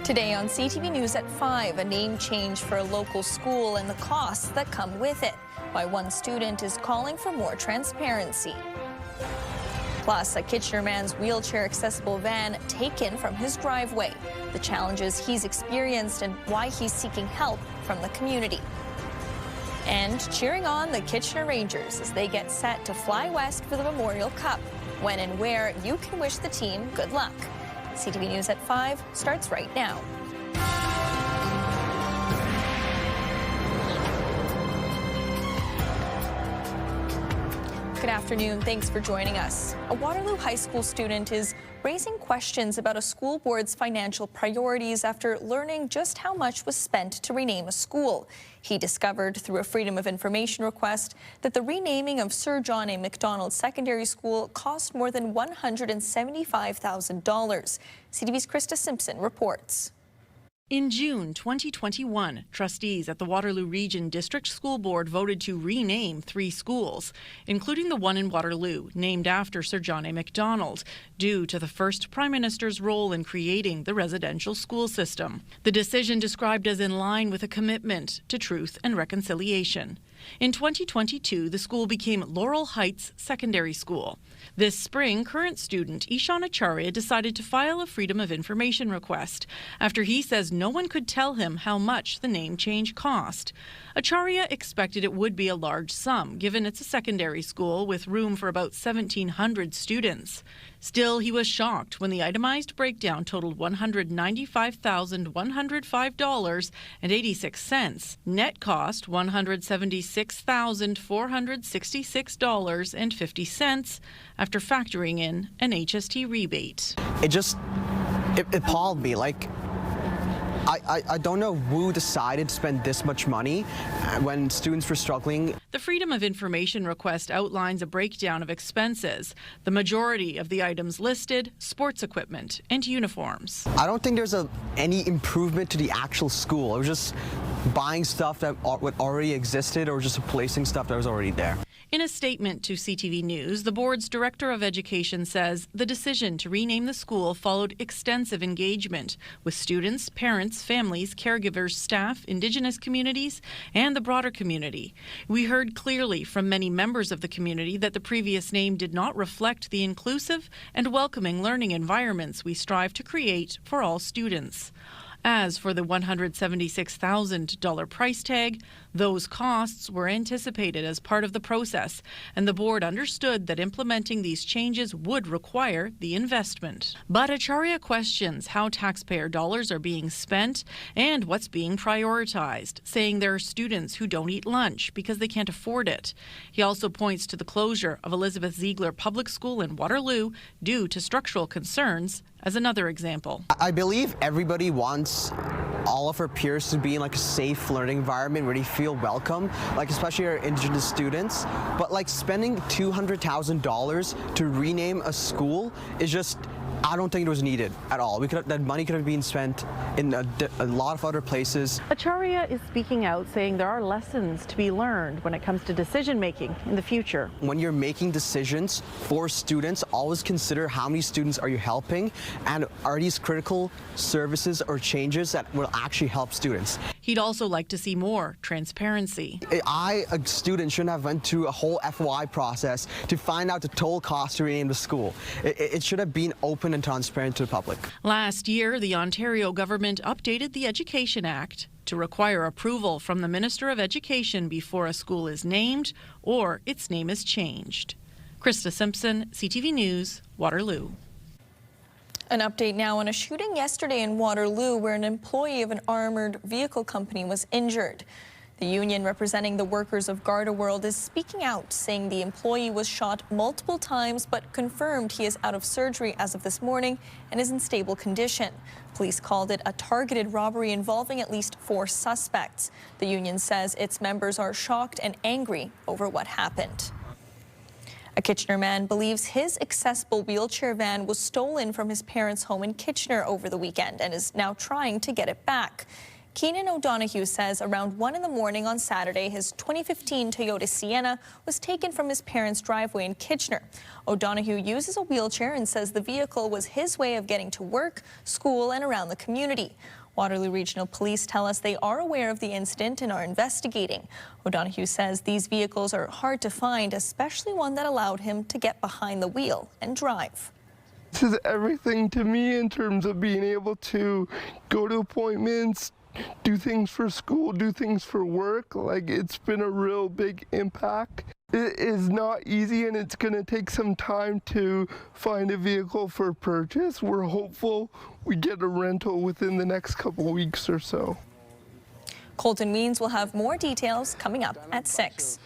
Today on CTV News at 5, a name change for a local school and the costs that come with it. Why one student is calling for more transparency. Plus, a Kitchener man's wheelchair-accessible van taken from his driveway. The challenges he's experienced and why he's seeking help from the community. And cheering on the Kitchener Rangers as they get set to fly west for the Memorial Cup. When and where you can wish the team good luck. CTV News at 5 starts right now. Good afternoon. Thanks for joining us. A Waterloo High School student is raising questions about a school board's financial priorities after learning just how much was spent to rename a school. He discovered through a Freedom of Information request that the renaming of Sir John A. Macdonald Secondary School cost more than $175,000. CTV's Krista Simpson reports. In June 2021, trustees at the Waterloo Region District School Board voted to rename 3 schools, including the one in Waterloo, named after Sir John A. Macdonald, due to the first Prime Minister's role in creating the residential school system. The decision described as in line with a commitment to truth and reconciliation. In 2022, the school became Laurel Heights Secondary School. This spring, current student Ishan Acharya decided to file a Freedom of Information request after he says no one could tell him how much the name change cost. Acharya expected it would be a large sum, given it's a secondary school with room for about 1,700 students. Still, he was shocked when the itemized breakdown totaled $195,105.86. Net cost $176,466.50 after factoring in an HST rebate. It appalled me. I don't know who decided to spend this much money when students were struggling. The Freedom of Information request outlines a breakdown of expenses. The majority of the items listed, sports equipment and uniforms. I don't think there's any improvement to the actual school. It was just buying stuff that already existed or just replacing stuff that was already there. In a statement to CTV News, the board's Director of Education says the decision to rename the school followed extensive engagement with students, parents, families, caregivers, staff, Indigenous communities, and the broader community. We heard clearly from many members of the community that the previous name did not reflect the inclusive and welcoming learning environments we strive to create for all students. As for the $176,000 price tag, those costs were anticipated as part of the process, and the board understood that implementing these changes would require the investment. But Acharya questions how taxpayer dollars are being spent and what's being prioritized, saying there are students who don't eat lunch because they can't afford it. He also points to the closure of Elizabeth Ziegler Public School in Waterloo due to structural concerns as another example. I believe everybody wants all of our peers to be in a safe learning environment where they feel welcome, especially our Indigenous students. But spending $200,000 to rename a school is just, I don't think it was needed at all. That money could have been spent in a lot of other places. Acharya is speaking out, saying there are lessons to be learned when it comes to decision making in the future. When you're making decisions for students, always consider how many students are you helping, and are these critical services or changes that will actually help students. He'd also like to see more transparency. A student shouldn't have went through a whole FY process to find out the total cost to rename the school. It should have been open and transparent to the public. Last year, the Ontario government updated the Education Act to require approval from the Minister of Education before a school is named or its name is changed. Krista Simpson, CTV News, Waterloo. An update now on a shooting yesterday in Waterloo where an employee of an armored vehicle company was injured. The union representing the workers of Garda World is speaking out, saying the employee was shot multiple times but confirmed he is out of surgery as of this morning and is in stable condition. Police called it a targeted robbery involving at least 4 suspects. The union says its members are shocked and angry over what happened. A Kitchener man believes his accessible wheelchair van was stolen from his parents' home in Kitchener over the weekend and is now trying to get it back. Keenan O'Donoghue says around 1 in the morning on Saturday, his 2015 Toyota Sienna was taken from his parents' driveway in Kitchener. O'Donoghue uses a wheelchair and says the vehicle was his way of getting to work, school, and around the community. Waterloo Regional Police tell us they are aware of the incident and are investigating. O'Donoghue says these vehicles are hard to find, especially one that allowed him to get behind the wheel and drive. This is everything to me in terms of being able to go to appointments, do things for school, do things for work. Like, it's been a real big impact. It is not easy, and it's going to take some time to find a vehicle for purchase. We're hopeful we get a rental within the next couple of weeks or so. Colton Weens will have more details coming up at 6.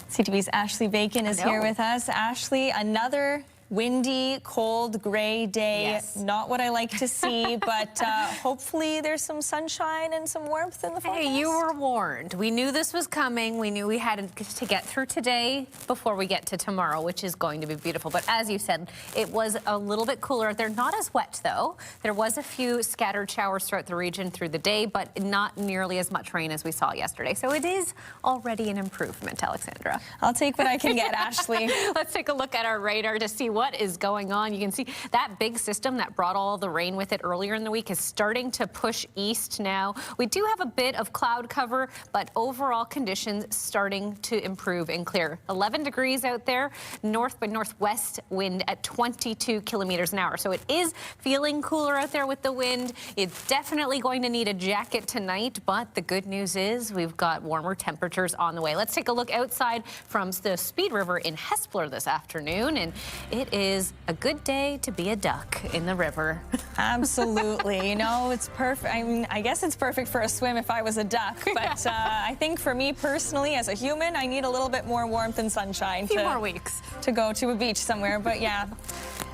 CTV's Ashley Bacon is here with us. Ashley, another windy, cold, gray day. Yes. Not what I like to see, but hopefully there's some sunshine and some warmth in the forecast. Hey, you were warned. We knew this was coming. We knew we had to get through today before we get to tomorrow, which is going to be beautiful. But as you said, it was a little bit cooler out there. Not as wet, though. There was a few scattered showers throughout the region through the day, but not nearly as much rain as we saw yesterday. So it is already an improvement, Alexandra. I'll take what I can get, Ashley. Let's take a look at our radar to see what is going on. You can see that big system that brought all the rain with it earlier in the week is starting to push east now. We do have a bit of cloud cover, but overall conditions starting to improve and clear. 11 degrees out there, north by northwest wind at 22 kilometers an hour. So it is feeling cooler out there with the wind. It's definitely going to need a jacket tonight, but the good news is we've got warmer temperatures on the way. Let's take a look outside from the Speed River in Hespeler this afternoon, and it is a good day to be a duck in the river. Absolutely. You know, it's perfect. I mean, I guess it's perfect for a swim if I was a duck, but I think for me personally, as a human, I need a little bit more warmth and sunshine. A few more weeks to go to a beach somewhere, but yeah.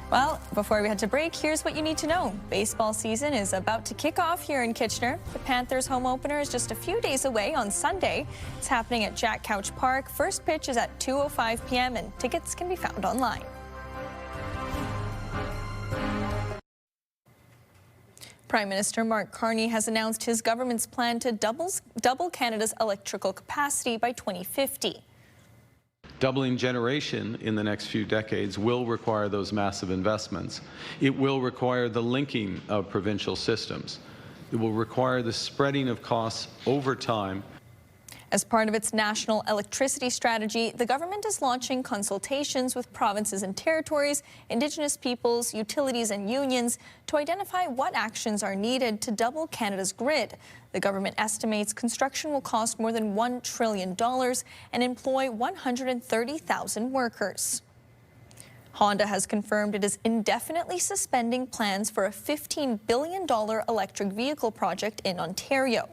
Well, before we head to break, here's what you need to know. Baseball season is about to kick off here in Kitchener. The Panthers home opener is just a few days away on Sunday. It's happening at Jack Couch Park. First pitch is at 2:05 p.m. and tickets can be found online. Prime Minister Mark Carney has announced his government's plan to double Canada's electrical capacity by 2050. Doubling generation in the next few decades will require those massive investments. It will require the linking of provincial systems. It will require the spreading of costs over time. As part of its national electricity strategy, the government is launching consultations with provinces and territories, Indigenous peoples, utilities and unions to identify what actions are needed to double Canada's grid. The government estimates construction will cost more than $1 trillion and employ 130,000 workers. Honda has confirmed it is indefinitely suspending plans for a $15 billion electric vehicle project in Ontario.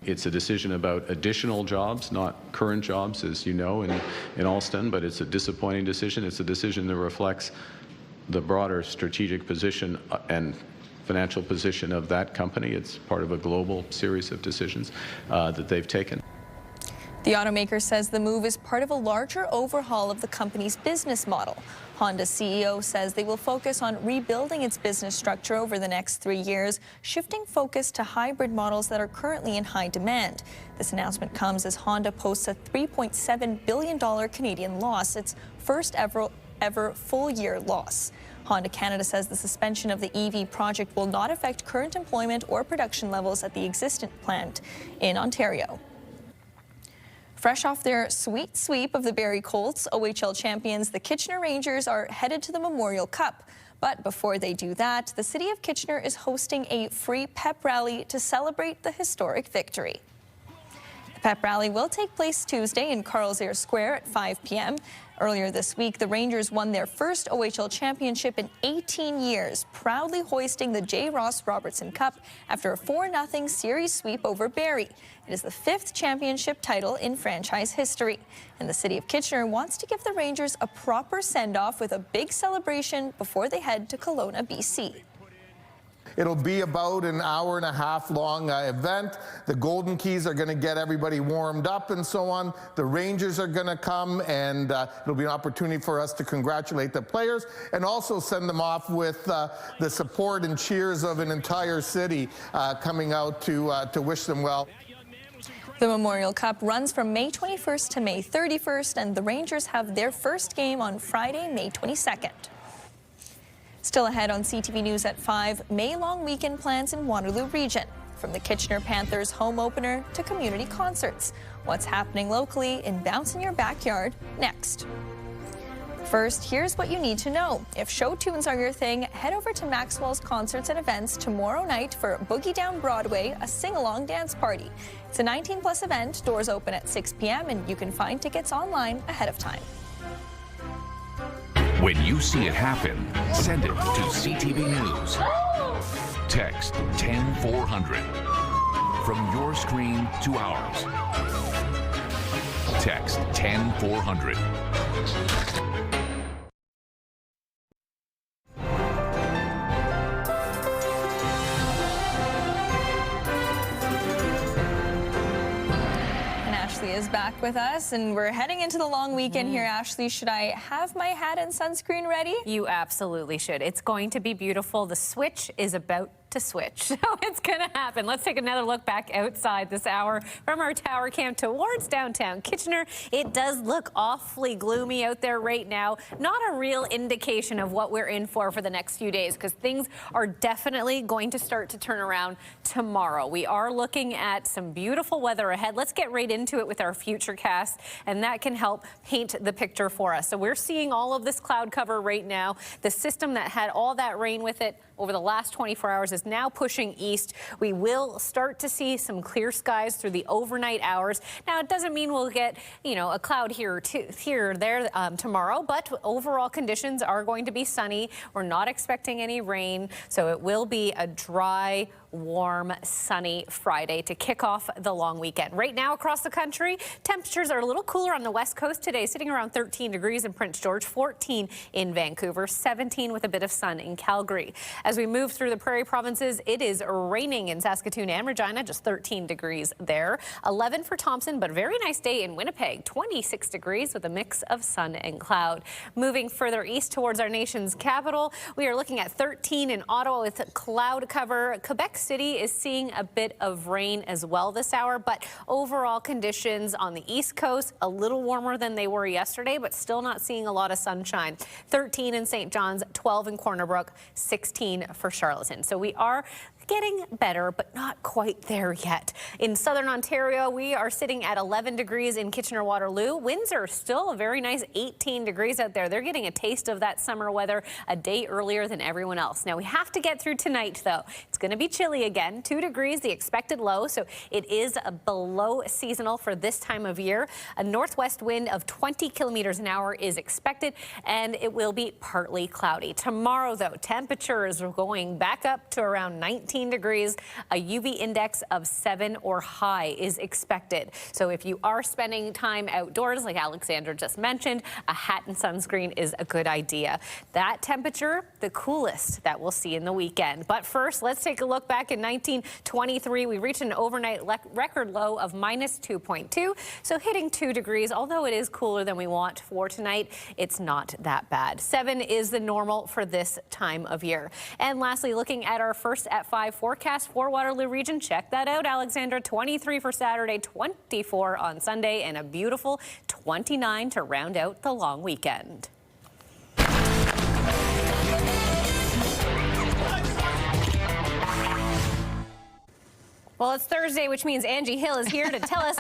It's a decision about additional jobs, not current jobs, as you know, in Alston, but it's a disappointing decision. It's a decision that reflects the broader strategic position and financial position of that company. It's part of a global series of decisions that they've taken. The automaker says the move is part of a larger overhaul of the company's business model. Honda's CEO says they will focus on rebuilding its business structure over the next 3 years, shifting focus to hybrid models that are currently in high demand. This announcement comes as Honda posts a $3.7 billion Canadian loss, its first ever full-year loss. Honda Canada says the suspension of the EV project will not affect current employment or production levels at the existing plant in Ontario. Fresh off their sweet sweep of the Barrie Colts, OHL champions, the Kitchener Rangers are headed to the Memorial Cup. But before they do that, the City of Kitchener is hosting a free pep rally to celebrate the historic victory. The pep rally will take place Tuesday in Carl's Air Square at 5 p.m. Earlier this week, the Rangers won their first OHL championship in 18 years, proudly hoisting the J. Ross Robertson Cup after a 4-0 series sweep over Barrie. It is the 5th championship title in franchise history, and the City of Kitchener wants to give the Rangers a proper send-off with a big celebration before they head to Kelowna, BC. It'll be about an hour and a half long event. The Golden Keys are going to get everybody warmed up and so on. The Rangers are going to come, and it'll be an opportunity for us to congratulate the players and also send them off with the support and cheers of an entire city coming out to wish them well. The Memorial Cup runs from May 21st to May 31st, and the Rangers have their first game on Friday, May 22nd. Still ahead on CTV News at 5, May-long weekend plans in Waterloo region. From the Kitchener Panthers home opener to community concerts. What's happening locally in Bounce in Your Backyard next. First, here's what you need to know. If show tunes are your thing, head over to Maxwell's Concerts and Events tomorrow night for Boogie Down Broadway, a sing-along dance party. It's a 19-plus event. Doors open at 6 p.m. and you can find tickets online ahead of time. When you see it happen, send it to CTV News. Text 10400. From your screen to ours. Text 10400. Ashley is back with us, and we're heading into the long weekend here. Ashley, should I have my hat and sunscreen ready? You absolutely should. It's going to be beautiful. The switch is about to switch, so it's gonna happen. Let's take another look back outside this hour from our tower cam towards downtown Kitchener. It does look awfully gloomy out there right now. Not a real indication of what we're in for the next few days, because things are definitely going to start to turn around tomorrow. We are looking at some beautiful weather ahead. Let's get right into it with our future cast, and that can help paint the picture for us. So we're seeing all of this cloud cover right now. The system that had all that rain with it over the last 24 hours is now pushing east. We will start to see some clear skies through the overnight hours. Now, it doesn't mean we'll get, a cloud here or there tomorrow, but overall conditions are going to be sunny. We're not expecting any rain, so it will be a dry, warm, sunny Friday to kick off the long weekend. Right now across the country, temperatures are a little cooler on the west coast today, sitting around 13 degrees in Prince George, 14 in Vancouver, 17 with a bit of sun in Calgary. As we move through the prairie provinces, it is raining in Saskatoon and Regina, just 13 degrees there. 11 for Thompson, but a very nice day in Winnipeg, 26 degrees with a mix of sun and cloud. Moving further east towards our nation's capital, we are looking at 13 in Ottawa with cloud cover. Quebec City is seeing a bit of rain as well this hour, but overall conditions on the East Coast a little warmer than they were yesterday, but still not seeing a lot of sunshine. 13 in St. John's, 12 in Corner Brook, 16 for Charlottetown. So we are getting better, but not quite there yet. In southern Ontario, we are sitting at 11 degrees in Kitchener-Waterloo. Winds are still a very nice 18 degrees out there. They're getting a taste of that summer weather a day earlier than everyone else. Now, we have to get through tonight, though. It's going to be chilly again. 2 degrees, the expected low, so it is below seasonal for this time of year. A northwest wind of 20 kilometers an hour is expected, and it will be partly cloudy. Tomorrow, though, temperatures are going back up to around 19 degrees. A UV index of 7 or high is expected. So if you are spending time outdoors, like Alexandra just mentioned, a hat and sunscreen is a good idea. That temperature, the coolest that we'll see in the weekend. But first, let's take a look back in 1923. We reached an overnight record low of -2.2. So hitting 2 degrees, although it is cooler than we want for tonight, it's not that bad. 7 is the normal for this time of year. And lastly, looking at our first at 5 forecast for Waterloo region. Check that out, Alexandra. 23 for Saturday, 24 on Sunday, and a beautiful 29 to round out the long weekend. Well, it's Thursday, which means Angie Hill is here to tell us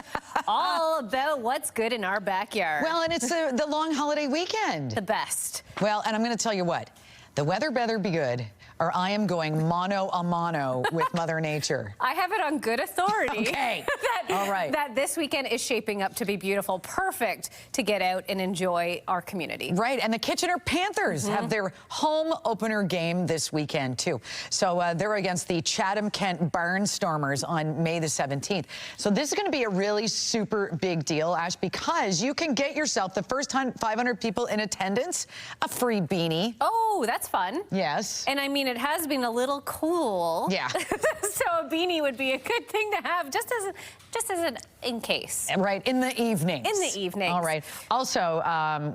all about what's good in our backyard. Well, and it's the long holiday weekend. The best. Well, and I'm going to tell you what, the weather better be good, or I am going mano a mano with Mother Nature. I have it on good authority. Okay. All right. That this weekend is shaping up to be beautiful, perfect to get out and enjoy our community. Right, and the Kitchener Panthers have their home opener game this weekend, too. So they're against the Chatham-Kent Barnstormers on May the 17th. So this is going to be a really super big deal, Ash, because you can get yourself, the first 500 people in attendance, a free beanie. Oh, that's fun. Yes. And I mean, it has been a little cool. Yeah. So a beanie would be a good thing to have, just as an in case. Right, in the evenings. In the evenings. All right. Also,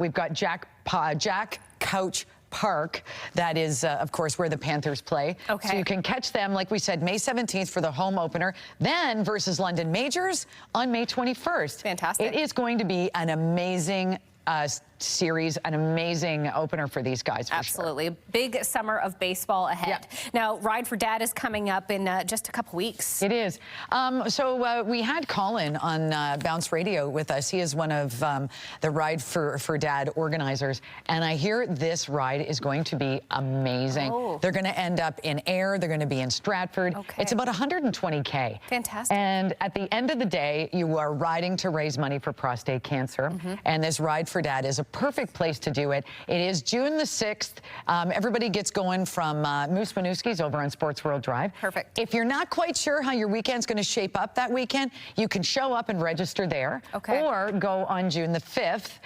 we've got Jack Couch Park. That is, of course, where the Panthers play. Okay. So you can catch them, like we said, May 17th for the home opener, then versus London Majors on May 21st. Fantastic. It is going to be an amazing series, an amazing opener for these guys. Absolutely. Sure. Big summer of baseball ahead. Yep. Now, Ride for Dad is coming up in just a couple weeks. It is. So we had Colin on Bounce Radio with us. He is one of the Ride for Dad organizers. And I hear this ride is going to be amazing. Oh. They're going to end up in Ayr. They're going to be in Stratford. Okay. It's about 120K. Fantastic. And at the end of the day, you are riding to raise money for prostate cancer. And this Ride for Dad is a perfect place to do it. It is June the 6th. Everybody gets going from Moose Winooski's over on Sports World Drive. Perfect. If you're not quite sure how your weekend's going to shape up that weekend, you can show up and register there. Okay. Or go on June the 5th.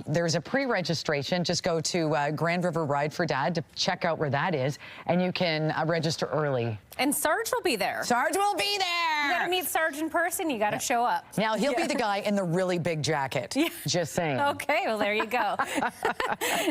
There's a pre-registration. Just go to Grand River Ride for Dad to check out where that is, and you can register early. And Sarge will be there. Sarge will be there. You got to meet Sarge in person. You got to show up. Now, he'll be the guy in the really big jacket. Yeah. Just saying. Okay, well, there you go.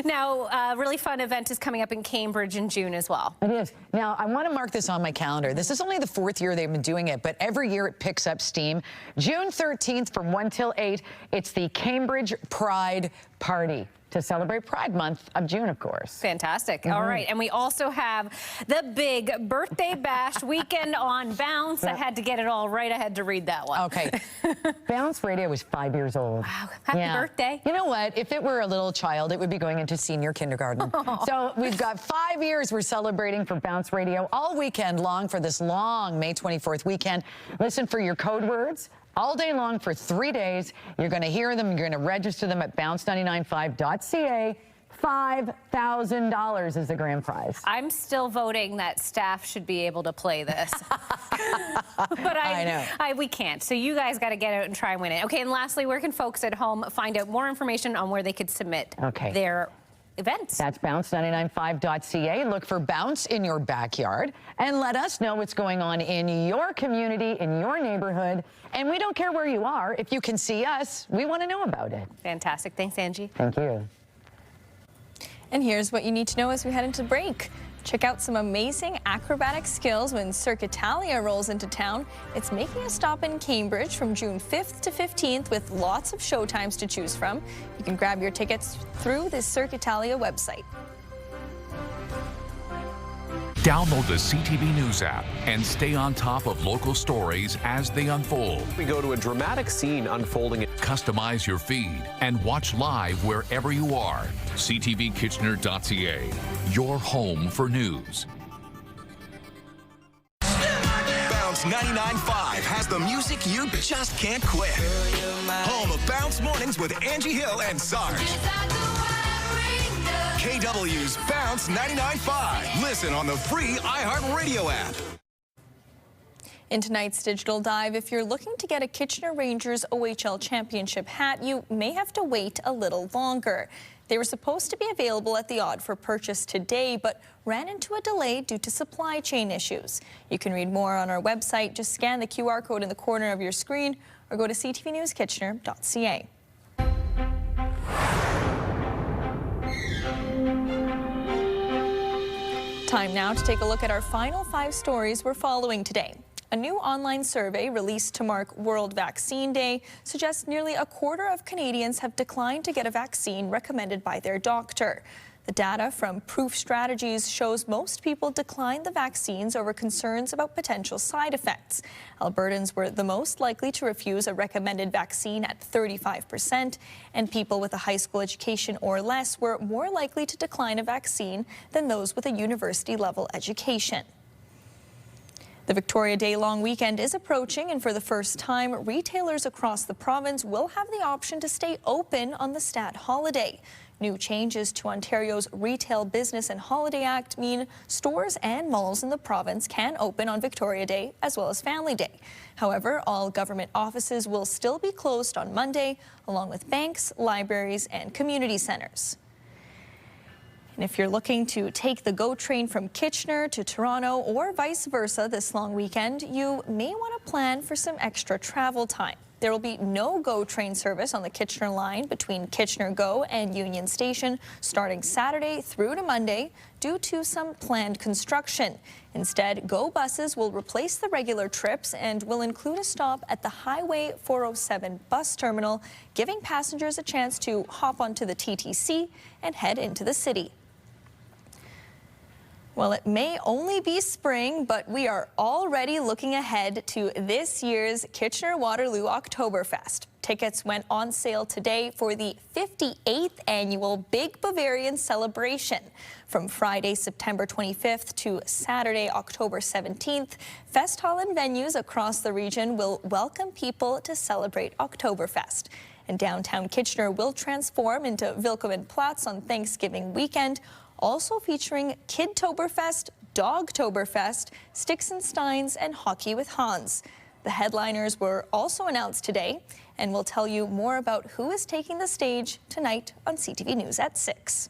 Now, a really fun event is coming up in Cambridge in June as well. It is. Now, I want to mark this on my calendar. This is only the 4th year they've been doing it, but every year it picks up steam. June 13th from 1 till 8, it's the Cambridge Pride Party, to celebrate Pride Month of June, of course. Fantastic. All right. And we also have the big birthday bash weekend on Bounce. I had to get it all right. I had to read that one. Okay. Bounce Radio was 5 years old. Wow. Happy birthday. You know what? If it were a little child, it would be going into senior kindergarten. So we've got 5 years we're celebrating for Bounce Radio all weekend long for this long May 24th weekend. Listen for your code words. All day long for 3 days. You're going to hear them. You're going to register them at bounce995.ca. $5,000 is the grand prize. I'm still voting that staff should be able to play this. But I know. We can't. So you guys got to get out and try and win it. Okay, and lastly, where can folks at home find out more information on where they could submit their events? That's bounce995.ca. Look for Bounce in your backyard and let us know what's going on in your community, in your neighborhood. And we don't care where you are. If you can see us, we want to know about it. Fantastic. Thanks, Angie. Thank you. And here's what you need to know as we head into break. Check out some amazing acrobatic skills when Cirque Italia rolls into town. It's making a stop in Cambridge from June 5th to 15th with lots of show times to choose from. You can grab your tickets through the Cirque Italia website. Download the CTV News app and stay on top of local stories as they unfold. We go to a dramatic scene unfolding. Customize your feed and watch live wherever you are. CTVKitchener.ca, your home for news. Bounce 99.5 has the music you just can't quit. Home of Bounce Mornings with Angie Hill and Sarge. KW's Bounce 99.5. Listen on the free iHeartRadio app. In tonight's Digital Dive, if you're looking to get a Kitchener Rangers OHL Championship hat, you may have to wait a little longer. They were supposed to be available at the odd for purchase today, but ran into a delay due to supply chain issues. You can read more on our website. Just scan the QR code in the corner of your screen or go to ctvnewskitchener.ca. Time now to take a look at our final 5 stories we're following today. A new online survey released to mark World Vaccine Day suggests nearly a quarter of Canadians have declined to get a vaccine recommended by their doctor. The data from Proof Strategies shows most people declined the vaccines over concerns about potential side effects. Albertans were the most likely to refuse a recommended vaccine at 35%, and people with a high school education or less were more likely to decline a vaccine than those with a university-level education. The Victoria Day long weekend is approaching, and for the first time, retailers across the province will have the option to stay open on the stat holiday. New changes to Ontario's Retail Business and Holiday Act mean stores and malls in the province can open on Victoria Day as well as Family Day. However, all government offices will still be closed on Monday, along with banks, libraries, and community centres. And if you're looking to take the GO train from Kitchener to Toronto or vice versa this long weekend, you may want to plan for some extra travel time. There will be no GO train service on the Kitchener line between Kitchener GO and Union Station starting Saturday through to Monday due to some planned construction. Instead, GO buses will replace the regular trips and will include a stop at the Highway 407 bus terminal, giving passengers a chance to hop onto the TTC and head into the city. Well, it may only be spring, but we are already looking ahead to this year's Kitchener-Waterloo Oktoberfest. Tickets went on sale today for the 58th annual Big Bavarian celebration. From Friday, September 25th to Saturday, October 17th, Fest Hall and venues across the region will welcome people to celebrate Oktoberfest. And downtown Kitchener will transform into Willkommenplatz on Thanksgiving weekend, also featuring Kidtoberfest, Dogtoberfest, Sticks and Steins, and Hockey with Hans. The headliners were also announced today, and we'll tell you more about who is taking the stage tonight on CTV News at 6.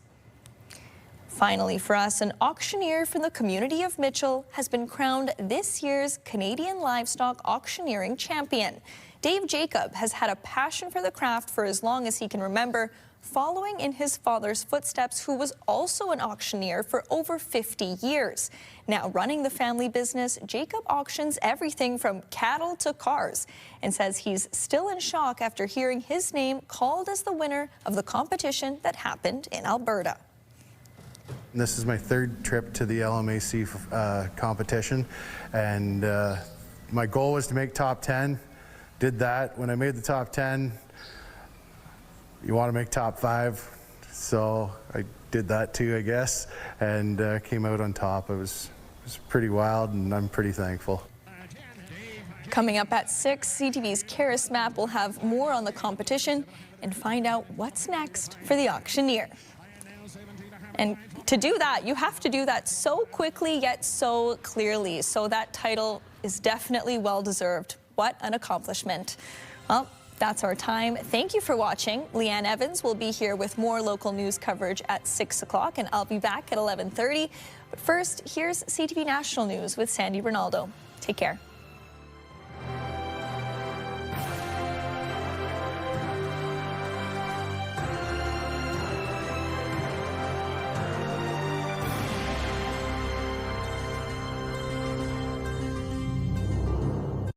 Finally for us, an auctioneer from the community of Mitchell has been crowned this year's Canadian Livestock Auctioneering Champion. Dave Jacob has had a passion for the craft for as long as he can remember, following in his father's footsteps, who was also an auctioneer for over 50 years. Now running the family business, Jacob auctions everything from cattle to cars and says he's still in shock after hearing his name called as the winner of the competition that happened in Alberta. This is my third trip to the LMAC competition, and my goal was to make top 10. Did that. When I made the top 10, you want to make top 5, so I did that too, I guess, and came out on top. It was pretty wild, and I'm pretty thankful. Coming up at 6, CTV's Karis Map will have more on the competition and find out what's next for the auctioneer. And to do that, you have to do that so quickly yet so clearly, so that title is definitely well-deserved. What an accomplishment. Well, that's our time. Thank you for watching. Leanne Evans will be here with more local news coverage at 6 o'clock, and I'll be back at 11:30. But first, here's CTV National News with Sandy Ronaldo. Take care.